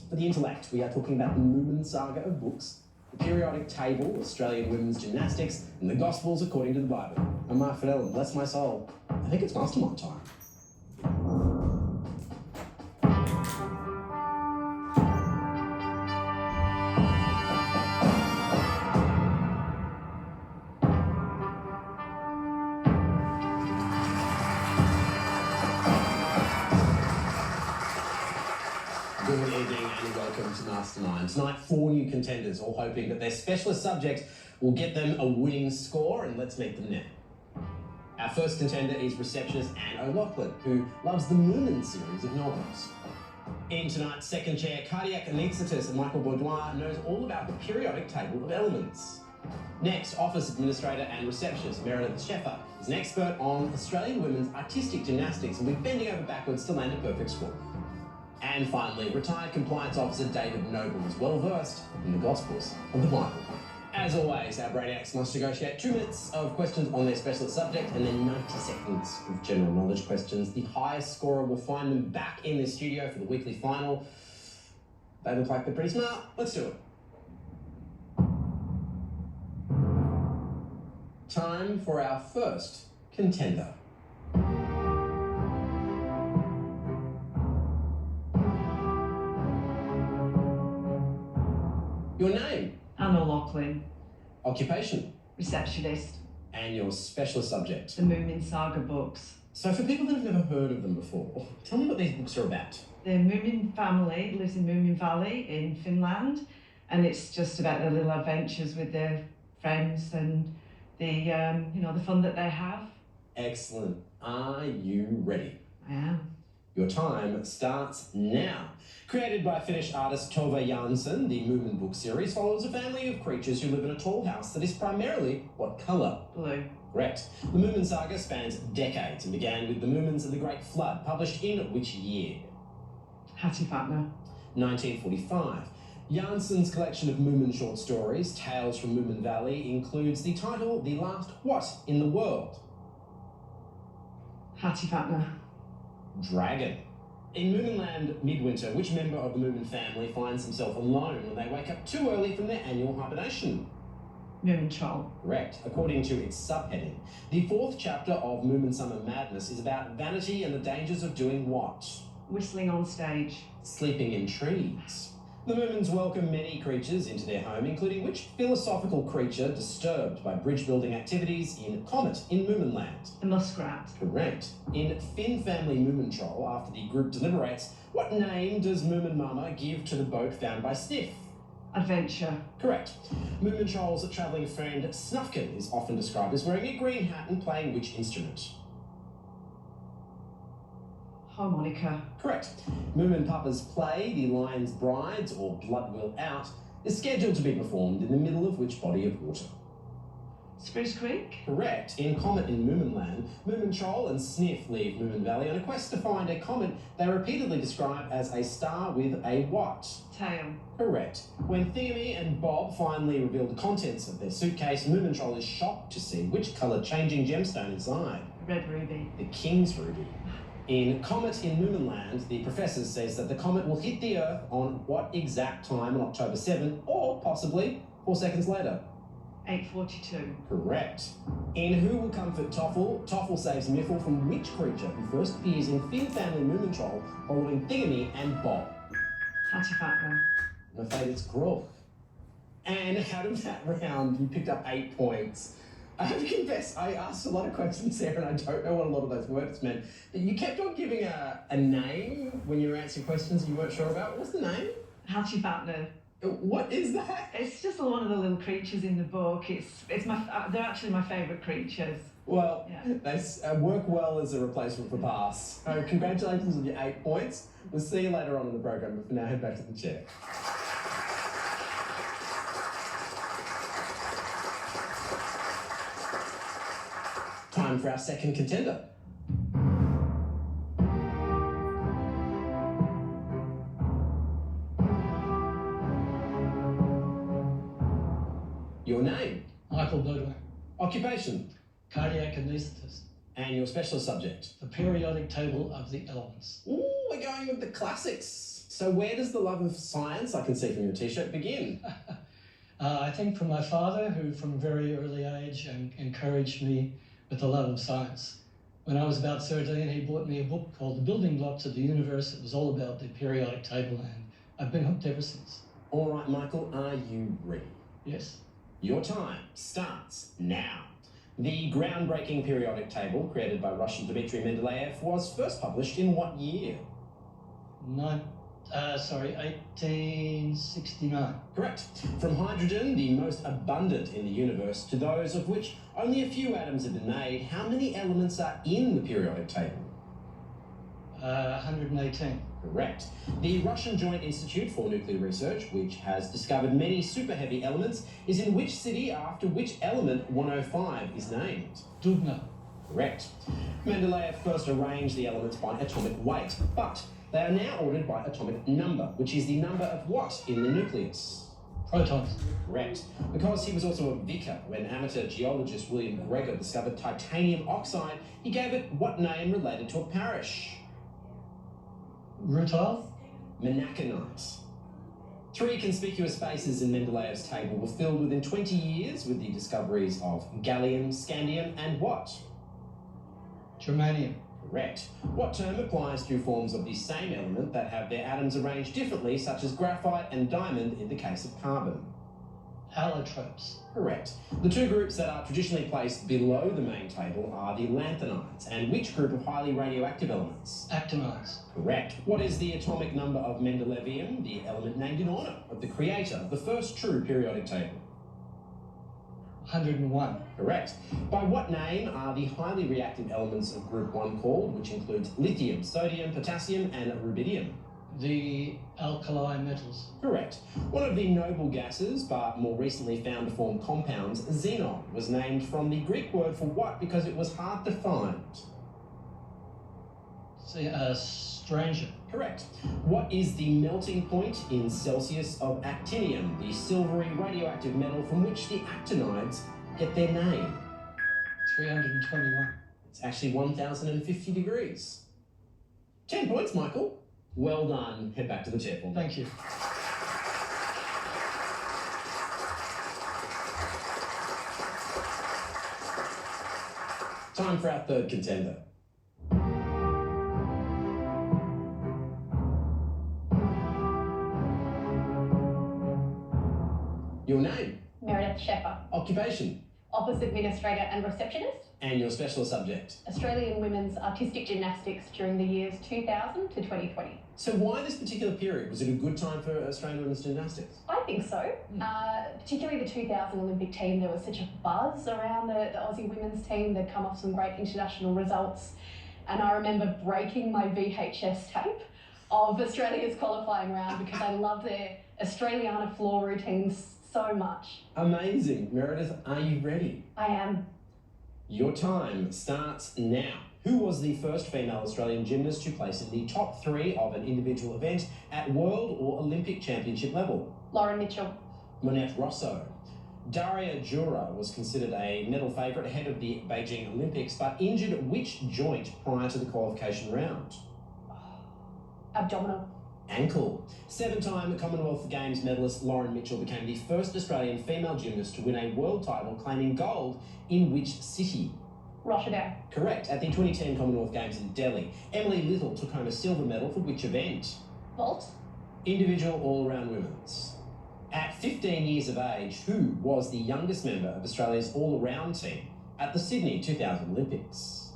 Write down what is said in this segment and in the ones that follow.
For the intellect, we are talking about the Moomin saga of books, the periodic table, Australian women's gymnastics, and the Gospels according to the Bible. I'm Mark Fidel, and bless my soul, I think it's Mastermind time. Good evening and welcome to Mastermind. Tonight, 4 new contenders, all hoping that their specialist subject will get them a winning score, and let's meet them now. Our first contender is receptionist Anne O'Loughlin, who loves the Moomin series of novels. In tonight's second chair, cardiac anaesthetist Michael Baudoin knows all about the periodic table of elements. Next, office administrator and receptionist Meredith Sheffer is an expert on Australian women's artistic gymnastics and will be bending over backwards to land a perfect score. And finally, retired compliance officer David Noble is well versed in the Gospels of the Bible. As always, our brainiacs must negotiate 2 minutes of questions on their specialist subject and then 90 seconds of general knowledge questions. The highest scorer will find them back in the studio for the weekly final. They look like they're pretty smart. Let's do it. Time for our first contender. Your name? Anne O'Loughlin. Occupation? Receptionist. And your specialist subject? The Moomin Saga books. So for people that have never heard of them before, tell me what these books are about. The Moomin family lives in Moomin Valley in Finland, and it's just about their little adventures with their friends and the the fun that they have. Excellent. Are you ready? I am. Your time starts now. Created by Finnish artist Tove Jansson, the Moomin book series follows a family of creatures who live in a tall house that is primarily what colour? Blue. Correct. The Moomin saga spans decades and began with the Moomins and the Great Flood, published in which year? Hattifatna. 1945. Jansson's collection of Moomin short stories, Tales from Moomin Valley, includes the title The Last What in the World? Hattifatna. Dragon. In Moominland Midwinter, which member of the Moomin family finds himself alone when they wake up too early from their annual hibernation? Moomin Troll. Correct. According to its subheading, the 4th chapter of Moomin Summer Madness is about vanity and the dangers of doing what? Whistling on stage. Sleeping in trees. The Moomins welcome many creatures into their home, including which philosophical creature disturbed by bridge-building activities in Comet in Moominland? The muskrat. Correct. In Finn Family Moomin Troll, after the group deliberates, what name does Moomin Mama give to the boat found by Sniff? Adventure. Correct. Moomin Troll's travelling friend Snufkin is often described as wearing a green hat and playing which instrument? Harmonica. Correct. Moomin Papa's play, The Lion's Brides, or Blood Will Out, is scheduled to be performed in the middle of which body of water? Spruce Creek. Correct. In Comet in Moominland, Moomin Troll and Sniff leave Moomin Valley on a quest to find a comet they repeatedly describe as a star with a what? Tail. Correct. When Thingamy and Bob finally reveal the contents of their suitcase, Moomin Troll is shocked to see which colour changing gemstone inside? Red ruby. The King's Ruby. In Comet in Moominland, the professor says that the comet will hit the Earth on what exact time on October 7, or possibly 4 seconds later? 8:42. Correct. In Who Will Comfort Toffle, Toffle saves Miffle from which creature who first appears in Finn Family Moomin Troll following Thingamy and Bob? Hattifatna. I'm afraid it's Grog. And out of that round, you picked up 8 points. I have to confess, I asked a lot of questions there and I don't know what a lot of those words meant. But you kept on giving a name when you were answering questions you weren't sure about. What's the name? Hattifatna. What is that? It's just one of the little creatures in the book. They're actually my favourite creatures. Well, yeah. They work well as a replacement for pass. So congratulations on your 8 points. We'll see you later on in the program, but for now, head back to the chair. Time for our second contender. Your name? Michael Baudoin. Occupation? Cardiac anaesthetist. And your specialist subject? The periodic table of the elements. Ooh, we're going with the classics. So where does the love of science, I can see from your t-shirt, begin? I think from my father, who from a very early age encouraged me with the love of science. When I was about 13, he bought me a book called The Building Blocks of the Universe. It was all about the periodic table, and I've been hooked ever since. All right, Michael, are you ready? Yes. Your time starts now. The groundbreaking periodic table created by Russian Dmitry Mendeleev was first published in what year? 1869. Correct. From hydrogen, the most abundant in the universe, to those of which only a few atoms have been made, how many elements are in the periodic table? 118. Correct. The Russian Joint Institute for Nuclear Research, which has discovered many super heavy elements, is in which city after which element 105 is named? Dubna. Correct. Mendeleev first arranged the elements by atomic weight, but they are now ordered by atomic number, which is the number of what in the nucleus? Protons. Correct. Because he was also a vicar when amateur geologist William Gregor discovered titanium oxide, he gave it what name related to a parish? Rutile. Menachenite. 3 conspicuous spaces in Mendeleev's table were filled within 20 years with the discoveries of gallium, scandium, and what? Germanium. Correct. What term applies to forms of the same element that have their atoms arranged differently, such as graphite and diamond in the case of carbon? Allotropes. Correct. The 2 groups that are traditionally placed below the main table are the lanthanides, and which group of highly radioactive elements? Actinides. Correct. What is the atomic number of Mendelevium, the element named in honour of the creator of the first true periodic table? 101. Correct. By what name are the highly reactive elements of group 1 called, which includes lithium, sodium, potassium, and rubidium? The alkali metals. Correct. One of the noble gases, but more recently found to form compounds, xenon, was named from the Greek word for what because it was hard to find? Stranger. Correct. What is the melting point in Celsius of actinium, the silvery radioactive metal from which the actinides get their name? 321. It's actually 1050 degrees. 10 points, Michael. Well done. Head back to the chair for me. Thank you. Time for our third contender. Your name, Meredith Sheffer, occupation, Office Administrator and Receptionist, and your specialist subject. Australian Women's Artistic Gymnastics during the years 2000 to 2020. So why this particular period? Was it a good time for Australian women's gymnastics? I think so. Particularly the 2000 Olympic team, there was such a buzz around the Aussie women's team. They'd come off some great international results. And I remember breaking my VHS tape of Australia's qualifying round because I love their Australiana floor routines so much. Amazing. Meredith, are you ready? I am. Your time starts now. Who was the first female Australian gymnast to place in the top 3 of an individual event at World or Olympic Championship level? Lauren Mitchell. Monette Rosso. Daria Jura was considered a medal favourite ahead of the Beijing Olympics, but injured which joint prior to the qualification round? Abdominal. Ankle. 7-time Commonwealth Games medalist Lauren Mitchell became the first Australian female gymnast to win a world title, claiming gold in which city? Rotterdam. Correct. At the 2010 Commonwealth Games in Delhi, Emily Little took home a silver medal for which event? Vault. Individual all-around women's. At 15 years of age, who was the youngest member of Australia's all-around team at the Sydney 2000 Olympics?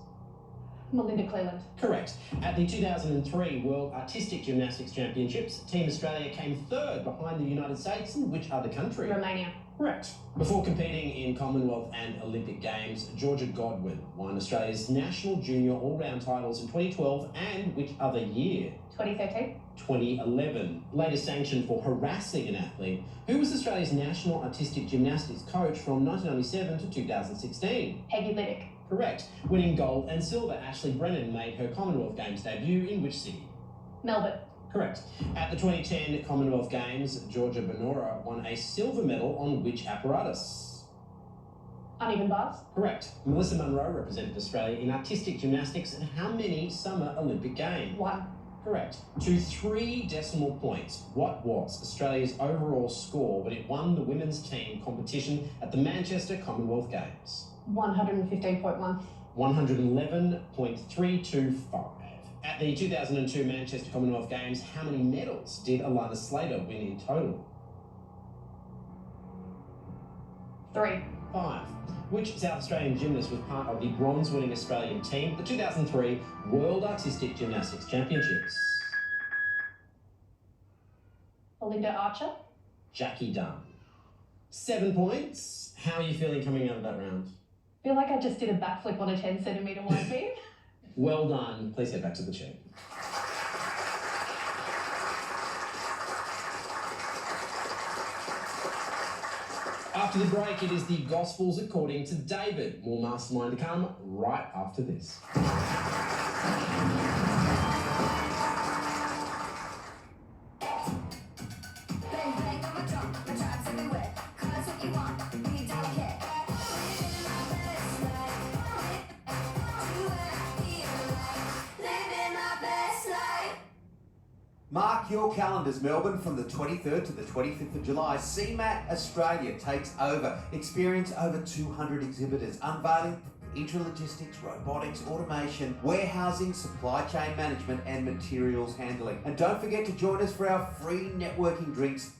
Melinda Cleland. Correct. At the 2003 World Artistic Gymnastics Championships, Team Australia came 3rd behind the United States and which other country? Romania. Correct. Before competing in Commonwealth and Olympic Games, Georgia Godwin won Australia's national junior all-round titles in 2012 and which other year? 2013. 2011. Later sanctioned for harassing an athlete. Who was Australia's national artistic gymnastics coach from 1997 to 2016? Peggy Liddick. Correct. Winning gold and silver, Ashley Brennan made her Commonwealth Games debut in which city? Melbourne. Correct. At the 2010 Commonwealth Games, Georgia Bonora won a silver medal on which apparatus? Uneven bars. Correct. Melissa Munro represented Australia in artistic gymnastics at how many Summer Olympic Games? 1. Correct. To 3 decimal points, what was Australia's overall score when it won the women's team competition at the Manchester Commonwealth Games? 115.1. 111.325. At the 2002 Manchester Commonwealth Games, how many medals did Alana Slater win in total? 3. 5. Which South Australian gymnast was part of the bronze-winning Australian team at the 2003 World Artistic Gymnastics Championships? Belinda Archer. Jackie Dunn. 7 points. How are you feeling coming out of that round? I feel like I just did a backflip on a 10-centimetre wide beam. Well done. Please head back to the chair. After the break, it is the Gospels according to David. More Mastermind to come right after this. Mark your calendars, Melbourne, from the 23rd to the 25th of July. CMAT Australia takes over. Experience over 200 exhibitors unveiling intralogistics, robotics, automation, warehousing, supply chain management and materials handling. And don't forget to join us for our free networking drinks,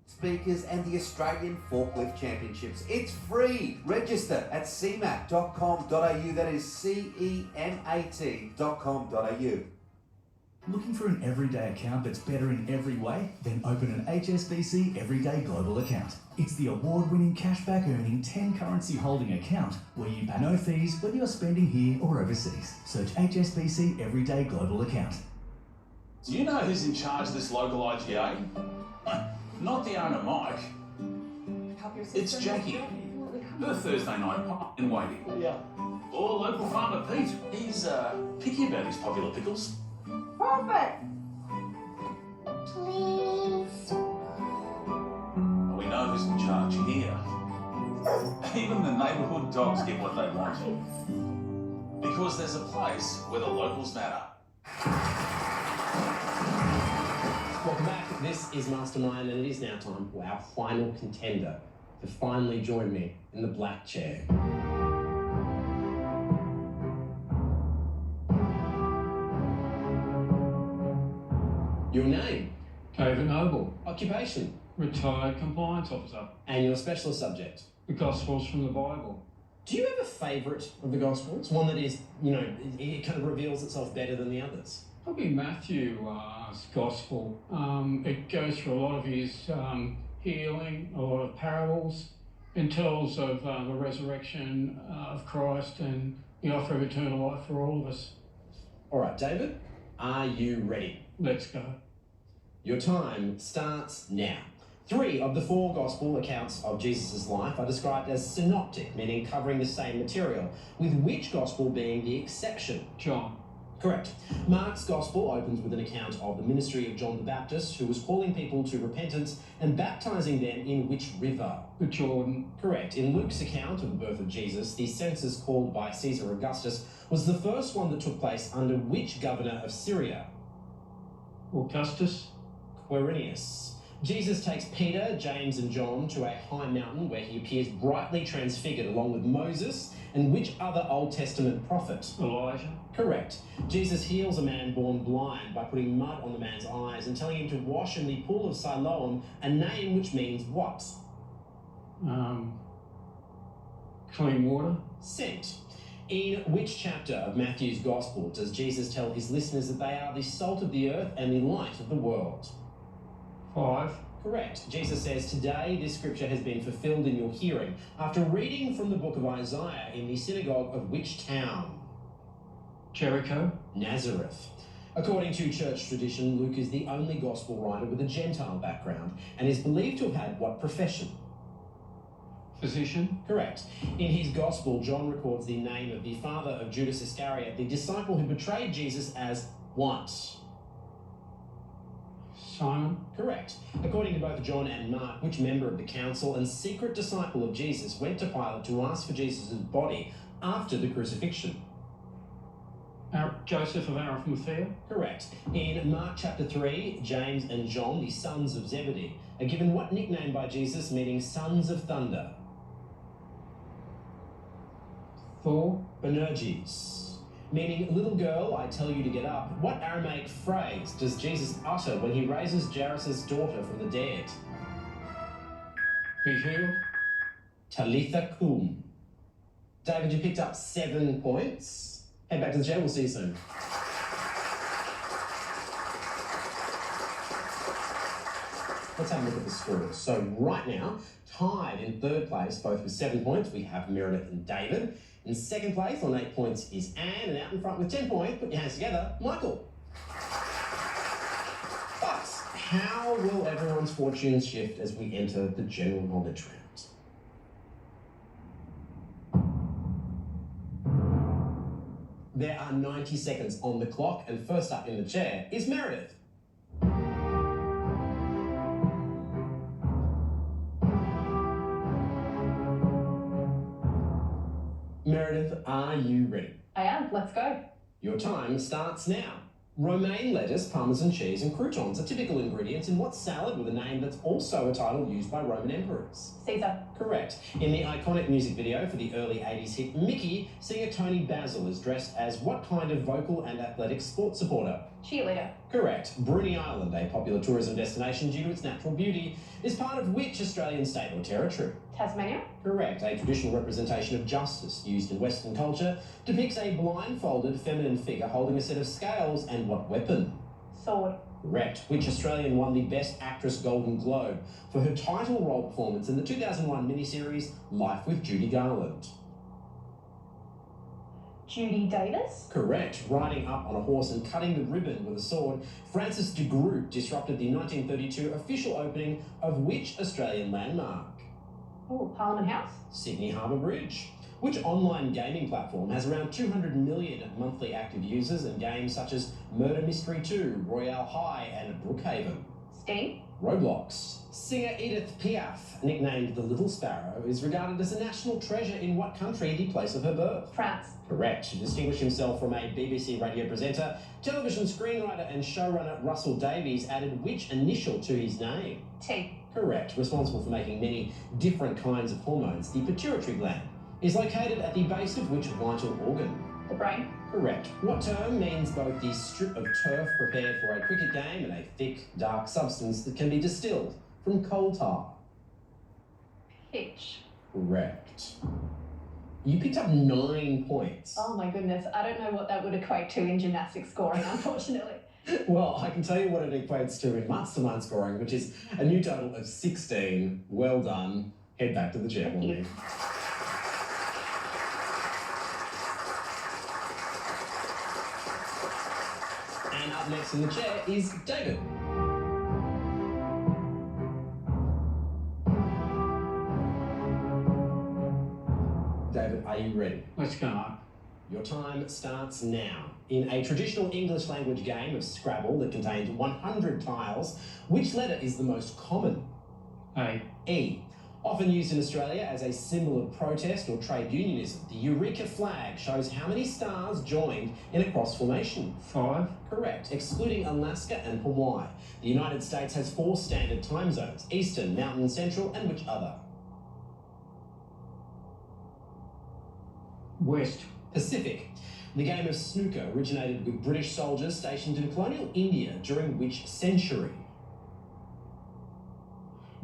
speakers and the Australian Forklift Championships. It's free. Register at cmat.com.au. That is CEMAT.com.au. Looking for an everyday account that's better in every way? Then open an HSBC Everyday Global account. It's the award-winning cashback earning 10 currency holding account where you pay no fees whether you're spending here or overseas. Search HSBC Everyday Global account. Do you know who's in charge of this local IGA? Not the owner, Mike. It's Jackie. Her Thursday night pie in waiting. Yeah. Or local farmer Pete. He's picky about his popular pickles. Perfect. Please. We know who's in charge here. Even the neighbourhood dogs get what they want. Because there's a place where the locals matter. Welcome back. This is Mastermind, and it is now time for our final contender to finally join me in the black chair. Your name, David Noble, occupation, retired compliance officer. and your specialist subject. The Gospels from the Bible. Do you have a favourite of the Gospels? One that is, it kind of reveals itself better than the others? Probably Matthew's Gospel. It goes through a lot of his healing, a lot of parables, and tells of the resurrection of Christ and the offer of eternal life for all of us. All right, David, are you ready? Let's go. Your time starts now. 3 of the 4 gospel accounts of Jesus' life are described as synoptic, meaning covering the same material, with which gospel being the exception? John. Correct. Mark's gospel opens with an account of the ministry of John the Baptist, who was calling people to repentance and baptizing them in which river? The Jordan. Correct. In Luke's account of the birth of Jesus, the census called by Caesar Augustus was the first one that took place under which governor of Syria? Augustus. Quirinius. Jesus takes Peter, James and John to a high mountain where he appears brightly transfigured along with Moses and which other Old Testament prophet? Elijah. Correct. Jesus heals a man born blind by putting mud on the man's eyes and telling him to wash in the pool of Siloam, a name which means what? Clean water. Sent. In which chapter of Matthew's Gospel does Jesus tell his listeners that they are the salt of the earth and the light of the world? 5. Correct. Jesus says, today this scripture has been fulfilled in your hearing, after reading from the book of Isaiah in the synagogue of which town? Jericho. Nazareth. According to church tradition, Luke is the only gospel writer with a Gentile background and is believed to have had what profession? Physician. Correct. In his gospel, John records the name of the father of Judas Iscariot, the disciple who betrayed Jesus, as what? Simon. Correct. According to both John and Mark, which member of the council and secret disciple of Jesus went to Pilate to ask for Jesus' body after the crucifixion? Joseph of Arimathea. Correct. In Mark chapter 3, James and John, the sons of Zebedee, are given what nickname by Jesus meaning sons of thunder? Thor. Bonerges. Meaning, little girl, I tell you to get up. What Aramaic phrase does Jesus utter when he raises Jairus' daughter from the dead? Be healed. Talitha cum. David, you picked up 7 points. Head back to the chair, we'll see you soon. Let's have a look at the scores. So right now, tied in third place, both with 7 points, we have Meredith and David. In second place on 8 points is Anne, and out in front with 10 points, put your hands together, Michael. But how will everyone's fortunes shift as we enter the general knowledge round? There are 90 seconds on the clock, and first up in the chair is Meredith. Meredith, are you ready? I am. Let's go. Your time starts now. Romaine lettuce, parmesan cheese, and croutons are typical ingredients in what salad with a name that's also a title used by Roman emperors? Caesar. Correct. In the iconic music video for the early 80s hit Mickey, singer Tony Basil is dressed as what kind of vocal and athletic sports supporter? Cheerleader. Correct. Bruny Island, a popular tourism destination due to its natural beauty, is part of which Australian state or territory? Tasmania. Correct. A traditional representation of justice used in Western culture depicts a blindfolded feminine figure holding a set of scales and what weapon? Sword. Correct. Which Australian won the Best Actress Golden Globe for her title role performance in the 2001 miniseries Life with Judy Garland? Judy Davis. Correct. Riding up on a horse and cutting the ribbon with a sword, Francis de Groot disrupted the 1932 official opening of which Australian landmark? Oh, Parliament House. Sydney Harbour Bridge. Which online gaming platform has around 200 million monthly active users and games such as Murder Mystery 2, Royale High, and Brookhaven? Steam. Roblox. Singer Edith Piaf, nicknamed the Little Sparrow, is regarded as a national treasure in what country, the place of her birth? France. Correct. To distinguish himself from a BBC radio presenter, television screenwriter and showrunner Russell Davies added which initial to his name? T. Correct. Responsible for making many different kinds of hormones, the pituitary gland is located at the base of which vital organ? The brain. Correct. What term means both the strip of turf prepared for a cricket game and a thick, dark substance that can be distilled from coal tar? Pitch. Correct. You picked up 9 points. Oh my goodness. I don't know what that would equate to in gymnastics scoring, unfortunately. Well, I can tell you what it equates to in Mastermind scoring, which is a new total of 16. Well done. Head back to the chair. Thank you. And up next in the chair is David. David, are you ready? Let's go. Your time starts now. In a traditional English language game of Scrabble that contains 100 tiles, which letter is the most common? A. E. Often used in Australia as a symbol of protest or trade unionism, the Eureka flag shows how many stars joined in a cross formation? 5. Correct, excluding Alaska and Hawaii. The United States has 4 standard time zones: Eastern, Mountain, Central, and which other? West. Pacific. The game of snooker originated with British soldiers stationed in colonial India during which century?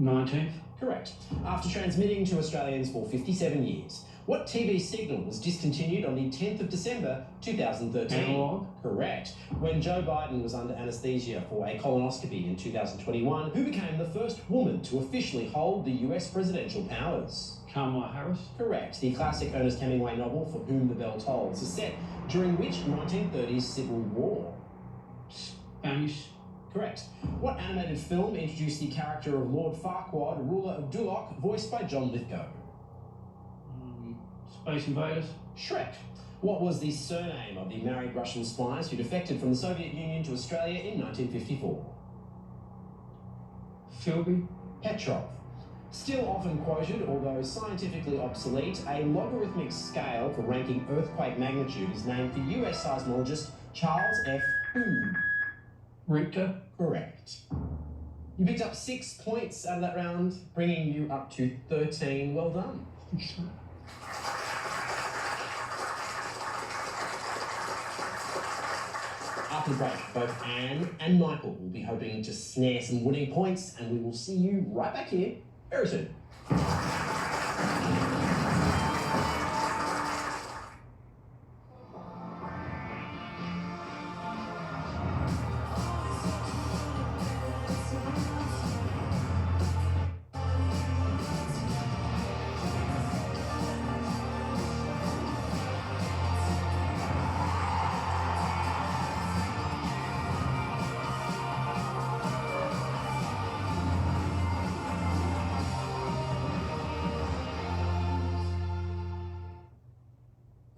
19th. Correct. After transmitting to Australians for 57 years, what TV signal was discontinued on the 10th of December 2013? Analog. Correct. When Joe Biden was under anaesthesia for a colonoscopy in 2021, who became the first woman to officially hold the US presidential powers? Kamala Harris. Correct. The classic Ernest Hemingway novel For Whom the Bell Tolls is set during which 1930s Civil War? Spanish. Correct. What animated film introduced the character of Lord Farquaad, ruler of Duloc, voiced by John Lithgow? Space Invaders. Shrek. What was the surname of the married Russian spies who defected from the Soviet Union to Australia in 1954? Philby. Petrov. Still often quoted, although scientifically obsolete, a logarithmic scale for ranking earthquake magnitude is named for US seismologist Charles F. Who? Richter. Correct. You picked up 6 points out of that round, bringing you up to 13. Well done. After the break, both Anne and Michael will be hoping to snare some winning points, and we will see you right back here very soon.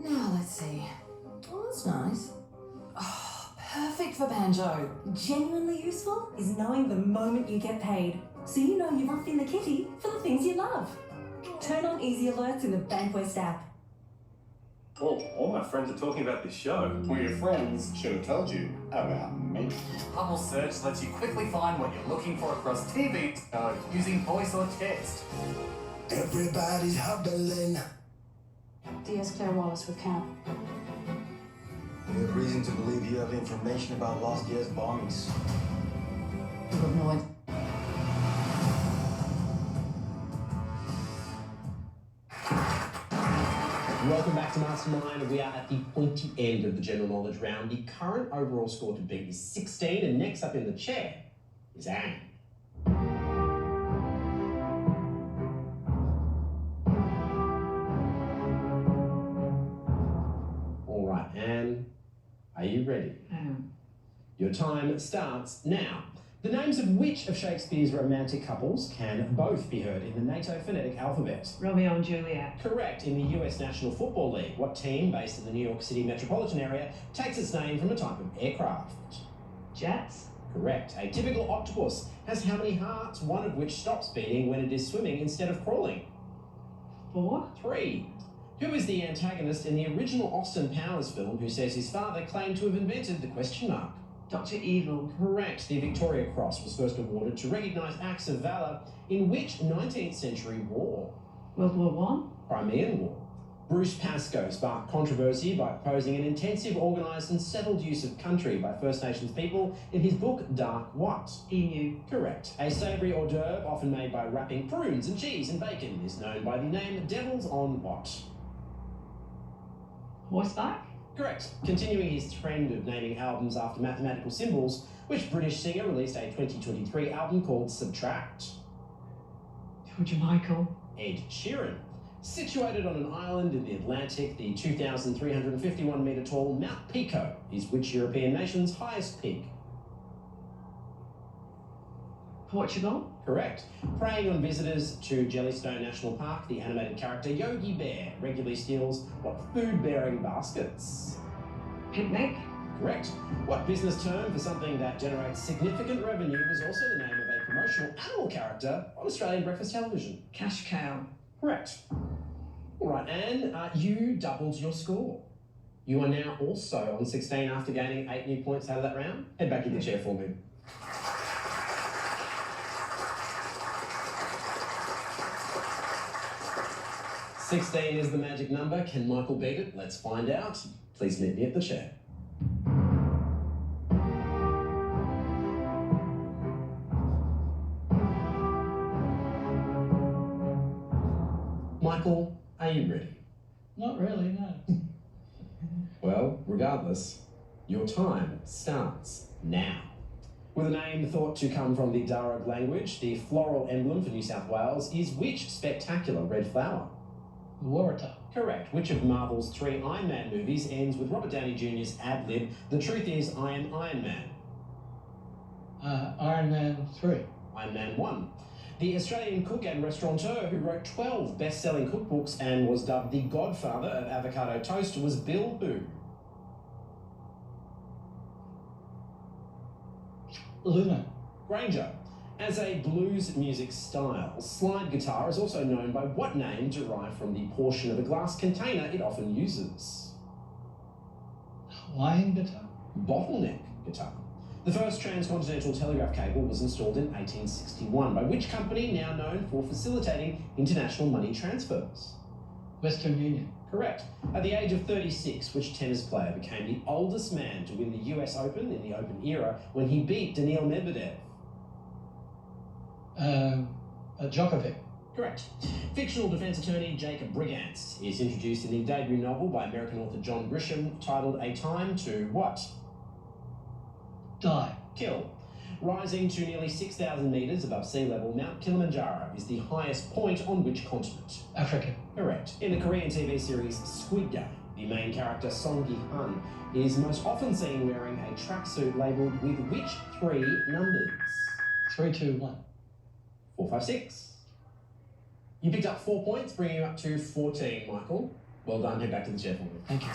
Now let's see. Oh, that's nice. Oh, perfect for banjo. Genuinely useful is knowing the moment you get paid, so you know you've upped in the kitty for the things you love. Turn on easy alerts in the Bankwest app. Oh, all my friends are talking about this show. Well, your friends should have told you about me. Hubble Search lets you quickly find what you're looking for across TV using voice or text. Everybody's hubbling. DS Claire Wallace with Cap. We have reason to believe you have information about last year's bombings. You have no idea. Welcome back to Mastermind. We are at the pointy end of the general knowledge round. The current overall score to beat is 16, and next up in the chair is Anne. All right, Anne, are you ready? I am. Your time starts now. The names of which of Shakespeare's romantic couples can both be heard in the NATO phonetic alphabet? Romeo and Juliet. Correct. In the US National Football League, what team based in the New York City metropolitan area takes its name from a type of aircraft? Jets. Correct. A typical octopus has how many hearts, one of which stops beating when it is swimming instead of crawling? 4. 3. Who is the antagonist in the original Austin Powers film who says his father claimed to have invented the question mark? Dr. Evil. Correct. The Victoria Cross was first awarded to recognise acts of valour in which 19th century war? World War Crimean War. Bruce Pascoe sparked controversy by proposing an intensive, organised and settled use of country by First Nations people in his book Dark What? Emu. Correct. A savoury hors d'oeuvre often made by wrapping prunes and cheese and bacon is known by the name Devils on what? Horseback. Correct. Continuing his trend of naming albums after mathematical symbols, which British singer released a 2023 album called Subtract? George Michael. Ed Sheeran. Situated on an island in the Atlantic, the 2,351 metre tall Mount Pico is which European nation's highest peak? Portugal. Correct. Preying on visitors to Jellystone National Park, the animated character Yogi Bear regularly steals what food-bearing baskets? Picnic. Correct. What business term for something that generates significant revenue was also the name of a promotional animal character on Australian breakfast television? Cash cow. Correct. All right, Anne, you doubled your score. You are now also on 16 after gaining 8 new points out of that round. Head back to the chair for me. "16 is the magic number. Can Michael beat it? Let's find out. Please meet me at the chair. Michael, are you ready? Not really, no. Well, regardless, your time starts now. With a name thought to come from the Darug language, the floral emblem for New South Wales is which spectacular red flower? The Waratah. Correct. Which of Marvel's 3 Iron Man movies ends with Robert Downey Jr.'s ad-lib, "The truth is, I am Iron Man"? Iron Man 3. Iron Man 1. The Australian cook and restaurateur who wrote 12 best-selling cookbooks and was dubbed the godfather of avocado toast was Bill who? Luna. Granger. As a blues music style, slide guitar is also known by what name derived from the portion of a glass container it often uses? Hawaiian guitar? Bottleneck guitar. The first transcontinental telegraph cable was installed in 1861 by which company now known for facilitating international money transfers? Western Union. Correct. At the age of 36, which tennis player became the oldest man to win the US Open in the Open era when he beat Daniil Medvedev? Djokovic. Correct. Fictional defense attorney Jacob Brigance is introduced in the debut novel by American author John Grisham titled A Time to what? Die. Kill. Rising to nearly 6,000 metres above sea level, Mount Kilimanjaro is the highest point on which continent? Africa. Correct. In the Korean TV series Squid Game, the main character Song Gi-hun is most often seen wearing a tracksuit labelled with which three numbers? 3, 2, 1. 4, 5, 6. You picked up 4 points, bringing you up to 14, Michael. Well done. Head back to the chair for me. Thank you.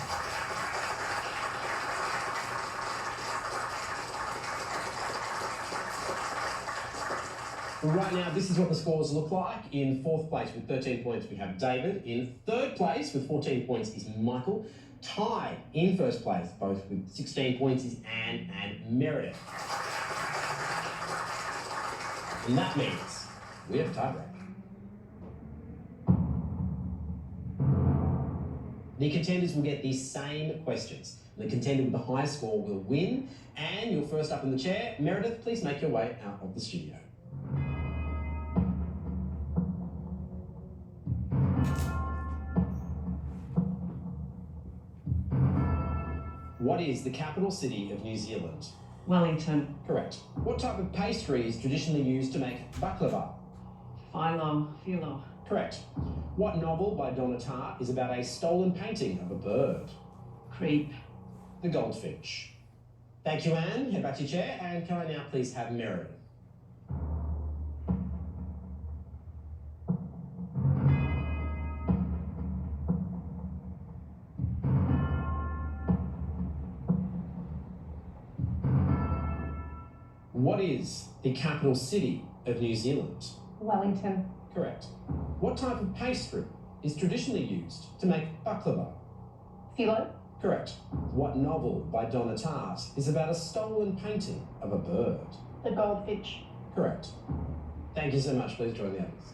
Right now, this is what the scores look like. In 4th place with 13 points, we have David. In 3rd place with 14 points is Michael. Tied in 1st place, both with 16 points, is Anne and Meredith. And that means we have a tiebreak. The contenders will get the same questions. The contender with the highest score will win. And you're first up in the chair. Meredith, please make your way out of the studio. What is the capital city of New Zealand? Wellington. Correct. What type of pastry is traditionally used to make baklava? Philo. Correct. What novel by Donna Tartt is about a stolen painting of a bird? Creep. The Goldfinch. Thank you, Anne. Head back to your chair. And can I now please have Meredith? What is the capital city of New Zealand? Wellington. Correct. What type of pastry is traditionally used to make baklava? Philo. Correct. What novel by Donna Tartt is about a stolen painting of a bird? The Goldfinch. Correct. Thank you so much. Please join the others.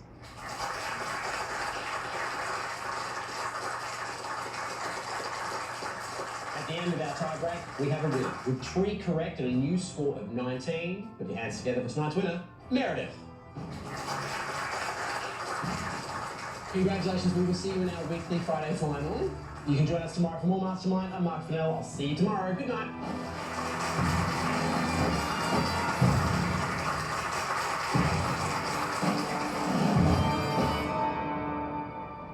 At the end of our tiebreak, we have a winner with 3 correct and a new score of 19. Put your hands together for tonight's winner, Meredith. Congratulations, we will see you in our weekly Friday final. You can join us tomorrow for more Mastermind. I'm Mark Fennell. I'll see you tomorrow. Good night.